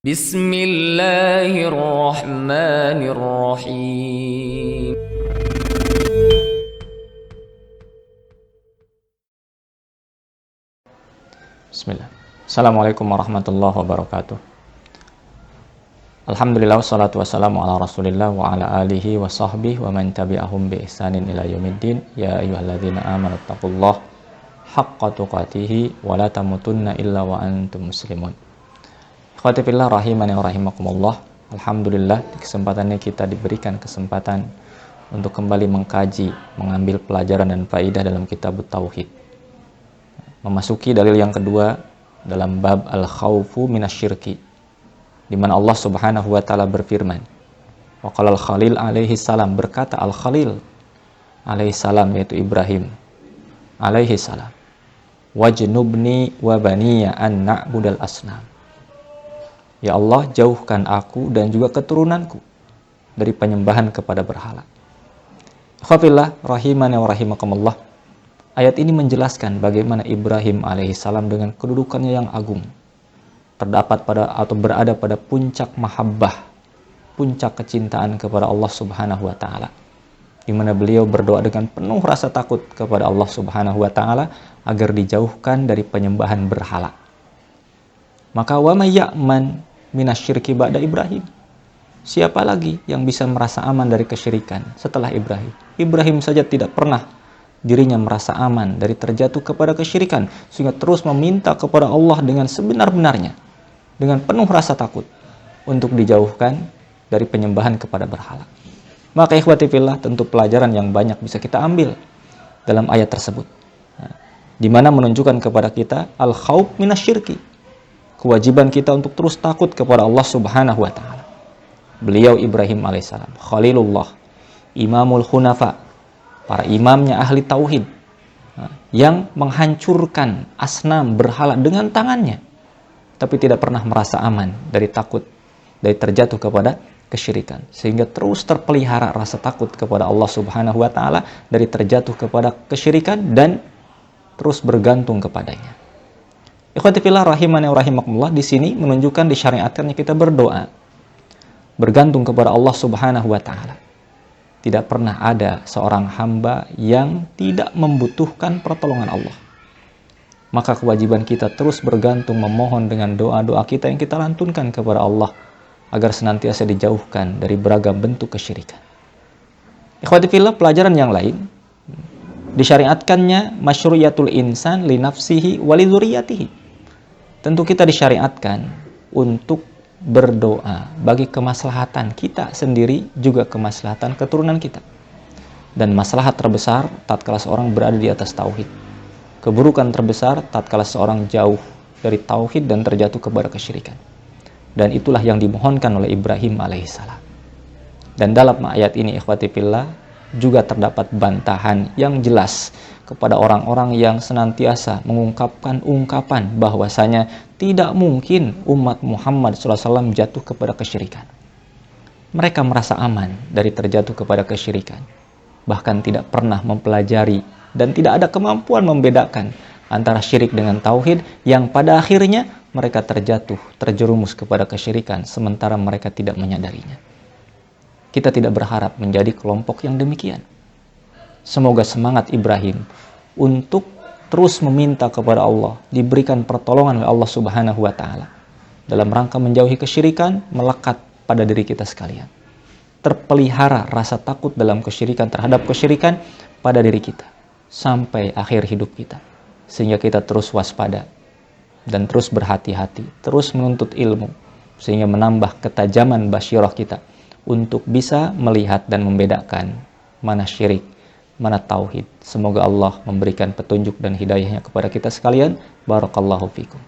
Bismillahirrahmanirrahim. Bismillah. Assalamualaikum warahmatullahi wabarakatuh. Alhamdulillah wassalatu wassalamu ala rasulillah wa ala alihi wa sahbihi wa man tabi'ahum bi ihsanin ila yaumiddin. Ya ayyuhalladzina amanu taqullaha haqqa tuqatih wa la tamutunna illa wa antum muslimun. Ikhwati fillah rahimani wa rahimakumullah. Alhamdulillah di kesempatannya kita diberikan kesempatan untuk kembali mengkaji, mengambil pelajaran dan faidah dalam kitab Tauhid. Memasuki dalil yang kedua dalam bab al-khawfu minasyirki, di mana Allah Subhanahu wa taala berfirman, wa qala al-Khalil alaihi salam, berkata al-Khalil alaihi salam, yaitu Ibrahim alaihi salam, wajnubni wa baniya an na'budal asnam. Ya Allah, jauhkan aku dan juga keturunanku dari penyembahan kepada berhala. Khafillah rahimani wa rahimakumullah. Ayat ini menjelaskan bagaimana Ibrahim alaihissalam dengan kedudukannya yang agung terdapat pada atau berada pada puncak mahabbah, puncak kecintaan kepada Allah Subhanahu wa taala, di mana beliau berdoa dengan penuh rasa takut kepada Allah Subhanahu wa taala agar dijauhkan dari penyembahan berhala. Maka wa may ya'man minasyirki ba'da Ibrahim? Siapa lagi yang bisa merasa aman dari kesyirikan setelah Ibrahim? Ibrahim saja tidak pernah dirinya merasa aman dari terjatuh kepada kesyirikan, sehingga terus meminta kepada Allah dengan sebenar-benarnya, dengan penuh rasa takut untuk dijauhkan dari penyembahan kepada berhala. Maka ikhwati fillah, tentu pelajaran yang banyak bisa kita ambil dalam ayat tersebut, di mana menunjukkan kepada kita al-khauf minasyirki, kewajiban kita untuk terus takut kepada Allah Subhanahu wa taala. Beliau Ibrahim alaihissalam, Khalilullah, Imamul Hunafa, para imamnya ahli tauhid, yang menghancurkan asnam berhala dengan tangannya, tapi tidak pernah merasa aman dari takut dari terjatuh kepada kesyirikan, sehingga terus terpelihara rasa takut kepada Allah Subhanahu wa taala dari terjatuh kepada kesyirikan dan terus bergantung kepadanya. Ikhwati fillah rahimani wa rahimakumullah, di sini menunjukkan disyariatkannya kita berdoa, bergantung kepada Allah Subhanahu wa taala. Tidak pernah ada seorang hamba yang tidak membutuhkan pertolongan Allah. Maka kewajiban kita terus bergantung, memohon dengan doa-doa kita yang kita lantunkan kepada Allah agar senantiasa dijauhkan dari beragam bentuk kesyirikan. Ikhwati fillah, pelajaran yang lain, disyariatkannya masyru'iyatul insan li nafsihi wa li dzurriyyatihi. Tentu kita disyariatkan untuk berdoa bagi kemaslahatan kita sendiri, juga kemaslahatan keturunan kita. Dan maslahat terbesar tatkala seorang berada di atas tauhid. Keburukan terbesar tatkala seorang jauh dari tauhid dan terjatuh kepada kesyirikan. Dan itulah yang dimohonkan oleh Ibrahim alaihissalam. Dan dalam ayat ini ikhwati fillah juga terdapat bantahan yang jelas kepada orang-orang yang senantiasa mengungkapkan ungkapan bahwasanya tidak mungkin umat Muhammad SAW jatuh kepada kesyirikan. Mereka merasa aman dari terjatuh kepada kesyirikan, bahkan tidak pernah mempelajari dan tidak ada kemampuan membedakan antara syirik dengan tauhid, yang pada akhirnya mereka terjerumus kepada kesyirikan sementara mereka tidak menyadarinya. Kita tidak berharap menjadi kelompok yang demikian. Semoga semangat Ibrahim untuk terus meminta kepada Allah diberikan pertolongan oleh Allah Subhanahu wa taala dalam rangka menjauhi kesyirikan melekat pada diri kita sekalian. Terpelihara rasa takut dalam kesyirikan, terhadap kesyirikan pada diri kita sampai akhir hidup kita, sehingga kita terus waspada dan terus berhati-hati, terus menuntut ilmu, sehingga menambah ketajaman basyirah kita untuk bisa melihat dan membedakan mana syirik, mana tauhid. Semoga Allah memberikan petunjuk dan hidayahnya kepada kita sekalian. Barakallahu fikum.